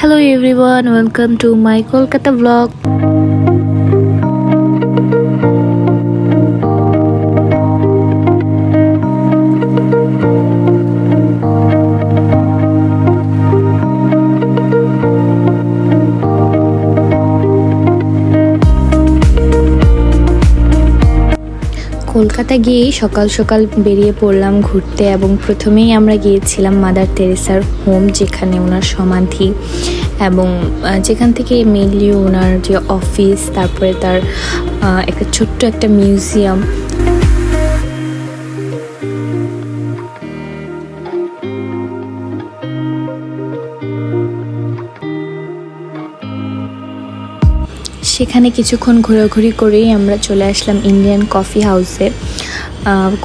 Hello everyone, welcome to my Kolkata vlog. Kolkata গিয়ে সকাল সকাল বেরিয়ে পড়লাম ঘুরতে এবং প্রথমেই আমরা গিয়েছিলাম মাদার তেরেসার হোম, যেখানে ওনার সমাধি এবং যেখান থেকে মেইনলি ওনার যে অফিস, তারপরে তার একটা ছোট্ট একটা মিউজিয়াম। সেখানে কিছুক্ষণ ঘোরাঘুরি করেই আমরা চলে আসলাম ইন্ডিয়ান কফি হাউসে।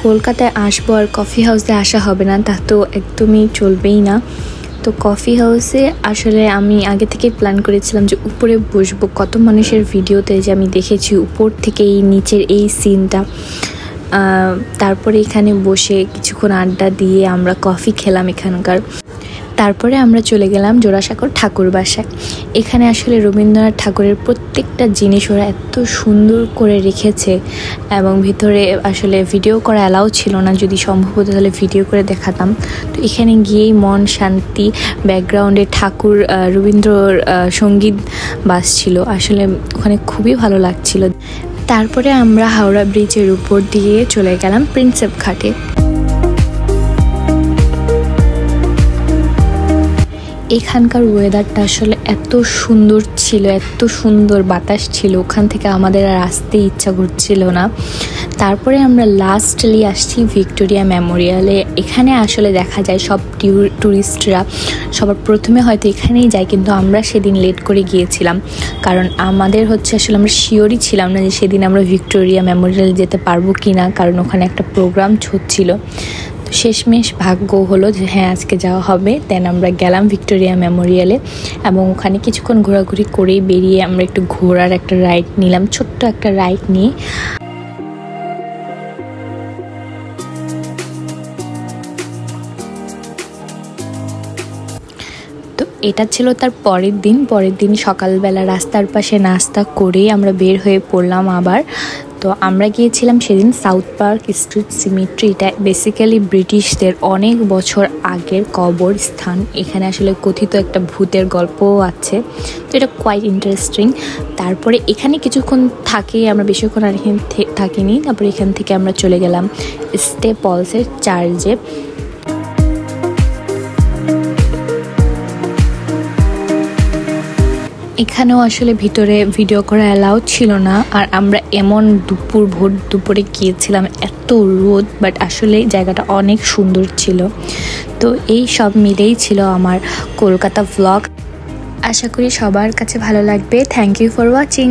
কলকাতায় আসবো আর কফি হাউসে আসা হবে না তা তো একদমই চলবেই না। তো কফি হাউসে আসলে আমি আগে থেকে প্ল্যান করেছিলাম যে উপরে বসবো। কত মানুষের ভিডিওতে যে আমি দেখেছি উপর থেকে এই নিচের এই সিনটা। তারপরে এখানে বসে কিছুক্ষণ আড্ডা দিয়ে আমরা কফি খেলাম এখানকার। তারপরে আমরা চলে গেলাম জোড়াসাঁকোর ঠাকুর বাসায়। এখানে আসলে রবীন্দ্রনাথ ঠাকুরের প্রত্যেকটা জিনিস ওরা এত সুন্দর করে রেখেছে এবং ভিতরে আসলে ভিডিও করা অ্যালাউ ছিল না, যদি সম্ভব হতো তাহলে ভিডিও করে দেখাতাম। তো এখানে গিয়েই মন শান্তি, ব্যাকগ্রাউন্ডে ঠাকুর রবীন্দ্রর সঙ্গীত বাজছিল, আসলে ওখানে খুবই ভালো লাগছিল। তারপরে আমরা হাওড়া ব্রিজের উপর দিয়ে চলে গেলাম প্রিন্সেপ ঘাটে। এখানকার ওয়েদারটা আসলে এত সুন্দর ছিল, এত সুন্দর বাতাস ছিল, ওখান থেকে আমাদের আর আসতে ইচ্ছা করছিল না। তারপরে আমরা লাস্টলি আসছি ভিক্টোরিয়া মেমোরিয়ালে। এখানে আসলে দেখা যায় সব ট্যুরিস্টরা সবার প্রথমে হয়তো এখানেই যায়, কিন্তু আমরা সেদিন লেট করে গিয়েছিলাম কারণ আমাদের আসলে আমরা শিওরই ছিলাম না যে সেদিন আমরা ভিক্টোরিয়া মেমোরিয়াল যেতে পারবো কি না, কারণ ওখানে একটা প্রোগ্রাম হচ্ছিল। শেষমেশ ভাগ্য হলো যে হ্যাঁ আজকে যাওয়া হবে। দেন আমরা গেলাম ভিক্টোরিয়া মেমোরিয়ালে এবং ওখানে কিছুক্ষণ ঘোরাঘুরি করেই বেরিয়ে আমরা একটু ঘোরার একটা রাইড নিলাম, ছোট্ট একটা রাইড নিয়ে। তো এটা ছিল তার পরের দিন সকালবেলা রাস্তার পাশে নাস্তা করেই আমরা বের হয়ে পড়লাম আবার। তো আমরা গিয়েছিলাম সেদিন সাউথ পার্ক স্ট্রিট সিমেট্রি। এটা বেসিক্যালি ব্রিটিশদের অনেক বছর আগের কবরস্থান। এখানে আসলে কথিত একটা ভূতের গল্পও আছে, তো এটা কোয়াইট ইন্টারেস্টিং। তারপরে এখানে কিছুক্ষণ আমরা বেশিক্ষণ আর এখানে থাকিনি। তারপরে এখান থেকে আমরা চলে গেলাম স্টেপলসের চার্চে। এখানেও আসলে ভিতরে ভিডিও করা অ্যালাউ ছিল না, আর আমরা এমন ভোর দুপুরে গিয়েছিলাম, এত রোদ, বাট আসলে জায়গাটা অনেক সুন্দর ছিল। তো এই সব মিলেই ছিল আমার কলকাতা ভ্লগ। আশা করি সবার কাছে ভালো লাগবে। Thank you for watching.